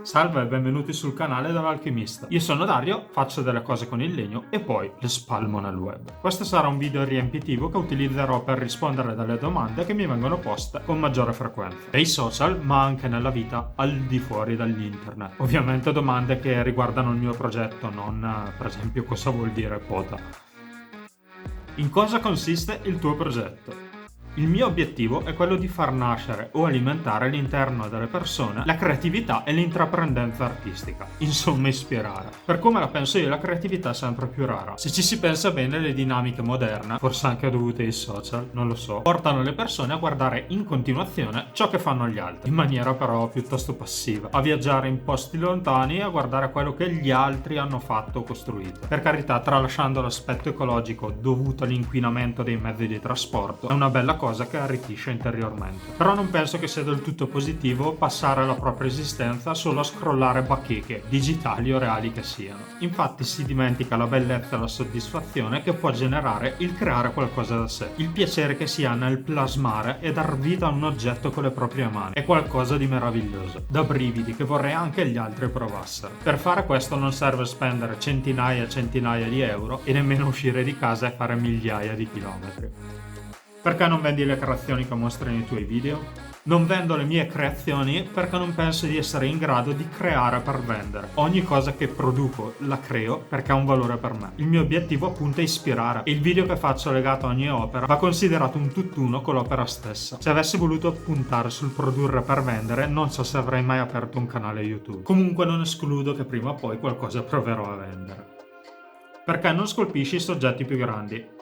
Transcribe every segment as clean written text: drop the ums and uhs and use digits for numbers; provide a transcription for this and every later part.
Salve e benvenuti sul canale dell'Alchimista. Io sono Dario, faccio delle cose con il legno e poi le spalmo nel web. Questo sarà un video riempitivo che utilizzerò per rispondere alle domande che mi vengono poste con maggiore frequenza. Nei social, ma anche nella vita al di fuori dall'internet. Ovviamente domande che riguardano il mio progetto, non per esempio cosa vuol dire pota. In cosa consiste il tuo progetto? Il mio obiettivo è quello di far nascere o alimentare all'interno delle persone la creatività e l'intraprendenza artistica, insomma ispirare. Per come la penso io, la creatività è sempre più rara. Se ci si pensa bene, le dinamiche moderne, forse anche dovute ai social, non lo so, portano le persone a guardare in continuazione ciò che fanno gli altri, in maniera però piuttosto passiva, a viaggiare in posti lontani e a guardare quello che gli altri hanno fatto o costruito. Per carità, tralasciando l'aspetto ecologico dovuto all'inquinamento dei mezzi di trasporto, è una bella cosa che arricchisce interiormente. Però non penso che sia del tutto positivo passare la propria esistenza solo a scrollare bacheche, digitali o reali che siano. Infatti si dimentica la bellezza e la soddisfazione che può generare il creare qualcosa da sé. Il piacere che si ha nel plasmare e dar vita a un oggetto con le proprie mani è qualcosa di meraviglioso, da brividi che vorrei anche gli altri provassero. Per fare questo non serve spendere centinaia e centinaia di euro e nemmeno uscire di casa e fare migliaia di chilometri. Perché non vendi le creazioni che mostri nei tuoi video? Non vendo le mie creazioni perché non penso di essere in grado di creare per vendere. Ogni cosa che produco la creo perché ha un valore per me. Il mio obiettivo appunto è ispirare e il video che faccio legato a ogni opera va considerato un tutt'uno con l'opera stessa. Se avessi voluto puntare sul produrre per vendere, non so se avrei mai aperto un canale YouTube. Comunque non escludo che prima o poi qualcosa proverò a vendere. Perché non scolpisci i soggetti più grandi?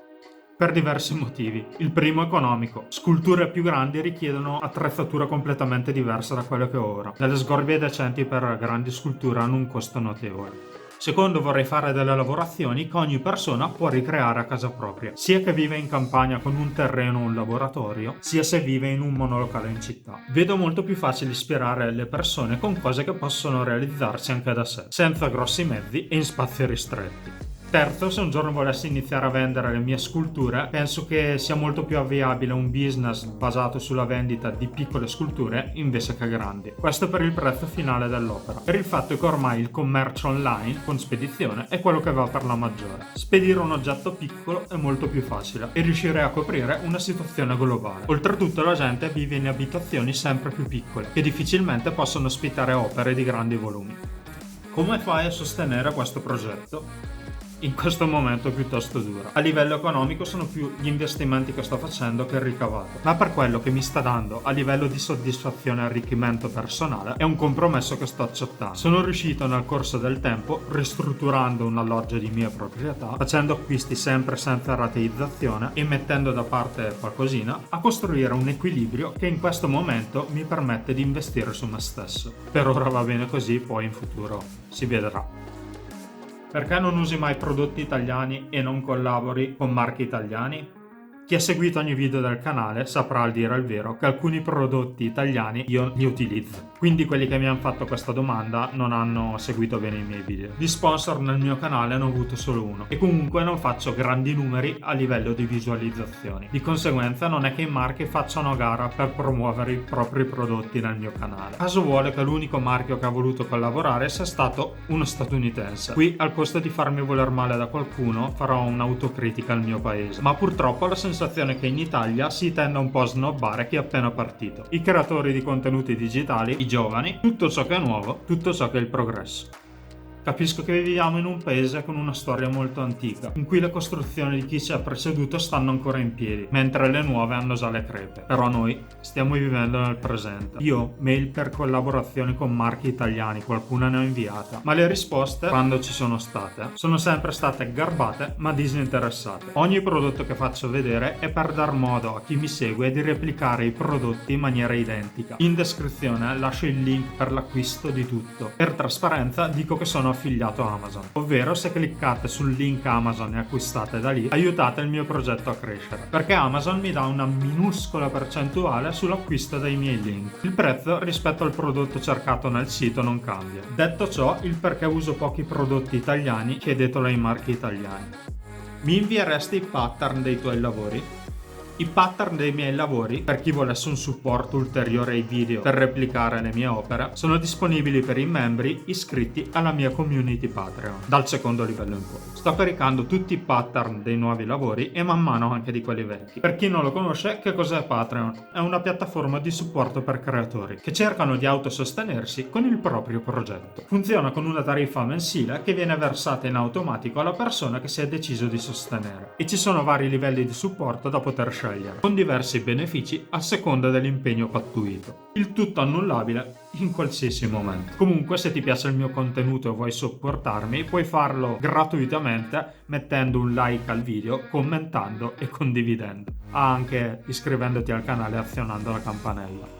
Per diversi motivi. Il primo economico. Sculture più grandi richiedono attrezzatura completamente diversa da quelle che ho ora. Delle sgorbie decenti per grandi sculture hanno un costo notevole. Secondo, vorrei fare delle lavorazioni che ogni persona può ricreare a casa propria, sia che vive in campagna con un terreno o un laboratorio, sia se vive in un monolocale in città. Vedo molto più facile ispirare le persone con cose che possono realizzarsi anche da sé, senza grossi mezzi e in spazi ristretti. Terzo, se un giorno volessi iniziare a vendere le mie sculture, penso che sia molto più avviabile un business basato sulla vendita di piccole sculture invece che grandi. Questo per il prezzo finale dell'opera. Per il fatto che ormai il commercio online con spedizione è quello che va per la maggiore. Spedire un oggetto piccolo è molto più facile e riuscirei a coprire una situazione globale. Oltretutto la gente vive in abitazioni sempre più piccole, che difficilmente possono ospitare opere di grandi volumi. Come fai a sostenere questo progetto? In questo momento è piuttosto dura. A livello economico sono più gli investimenti che sto facendo che il ricavato, ma per quello che mi sta dando a livello di soddisfazione e arricchimento personale è un compromesso che sto accettando. Sono riuscito nel corso del tempo, ristrutturando un alloggio di mia proprietà, facendo acquisti sempre senza rateizzazione e mettendo da parte qualcosina, a costruire un equilibrio che in questo momento mi permette di investire su me stesso. Per ora va bene così, poi in futuro si vedrà. Perché non usi mai prodotti italiani e non collabori con marchi italiani? Chi ha seguito ogni video del canale saprà, al dire il vero, che alcuni prodotti italiani io li utilizzo. Quindi quelli che mi hanno fatto questa domanda non hanno seguito bene i miei video. Di sponsor nel mio canale ne ho avuto solo uno e comunque non faccio grandi numeri a livello di visualizzazioni. Di conseguenza non è che i marchi facciano gara per promuovere i propri prodotti nel mio canale. Caso vuole che l'unico marchio che ha voluto collaborare sia stato uno statunitense. Qui, al costo di farmi voler male da qualcuno, farò un'autocritica al mio paese. Ma purtroppo la sensazione che in Italia si tende un po' a snobbare chi è appena partito. I creatori di contenuti digitali, i giovani, tutto ciò che è nuovo, tutto ciò che è il progresso. Capisco che viviamo in un paese con una storia molto antica, in cui le costruzioni di chi ci ha preceduto stanno ancora in piedi, mentre le nuove hanno già le crepe. Però noi stiamo vivendo nel presente. Io mail per collaborazioni con marchi italiani, qualcuna ne ho inviata, ma le risposte, quando ci sono sempre state garbate ma disinteressate. Ogni prodotto che faccio vedere è per dar modo a chi mi segue di replicare i prodotti in maniera identica. In descrizione lascio il link per l'acquisto di tutto. Per trasparenza dico che sono affiliato Amazon, ovvero se cliccate sul link Amazon e acquistate da lì, aiutate il mio progetto a crescere, perché Amazon mi dà una minuscola percentuale sull'acquisto dei miei link. Il prezzo rispetto al prodotto cercato nel sito non cambia. Detto ciò, il perché uso pochi prodotti italiani, chiedetelo ai marchi italiani. Mi invieresti i pattern dei tuoi lavori? I pattern dei miei lavori, per chi volesse un supporto ulteriore ai video per replicare le mie opere, sono disponibili per i membri iscritti alla mia community Patreon, dal secondo livello in poi. Sto caricando tutti i pattern dei nuovi lavori e man mano anche di quelli vecchi. Per chi non lo conosce, che cos'è Patreon? È una piattaforma di supporto per creatori che cercano di autosostenersi con il proprio progetto. Funziona con una tariffa mensile che viene versata in automatico alla persona che si è deciso di sostenere, e ci sono vari livelli di supporto da poter scegliere, con diversi benefici a seconda dell'impegno pattuito. Il tutto annullabile in qualsiasi momento. Comunque, se ti piace il mio contenuto e vuoi supportarmi, puoi farlo gratuitamente mettendo un like al video, commentando e condividendo. Anche iscrivendoti al canale e azionando la campanella.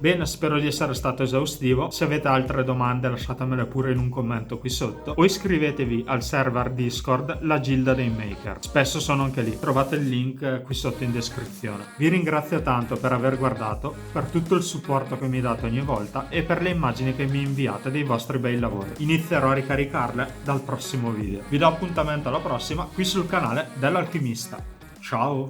Bene, spero di essere stato esaustivo. Se avete altre domande lasciatemele pure in un commento qui sotto o iscrivetevi al server Discord La Gilda dei Maker. Spesso sono anche lì, trovate il link qui sotto in descrizione. Vi ringrazio tanto per aver guardato, per tutto il supporto che mi date ogni volta e per le immagini che mi inviate dei vostri bei lavori. Inizierò a ricaricarle dal prossimo video. Vi do appuntamento alla prossima qui sul canale dell'Alchimista. Ciao!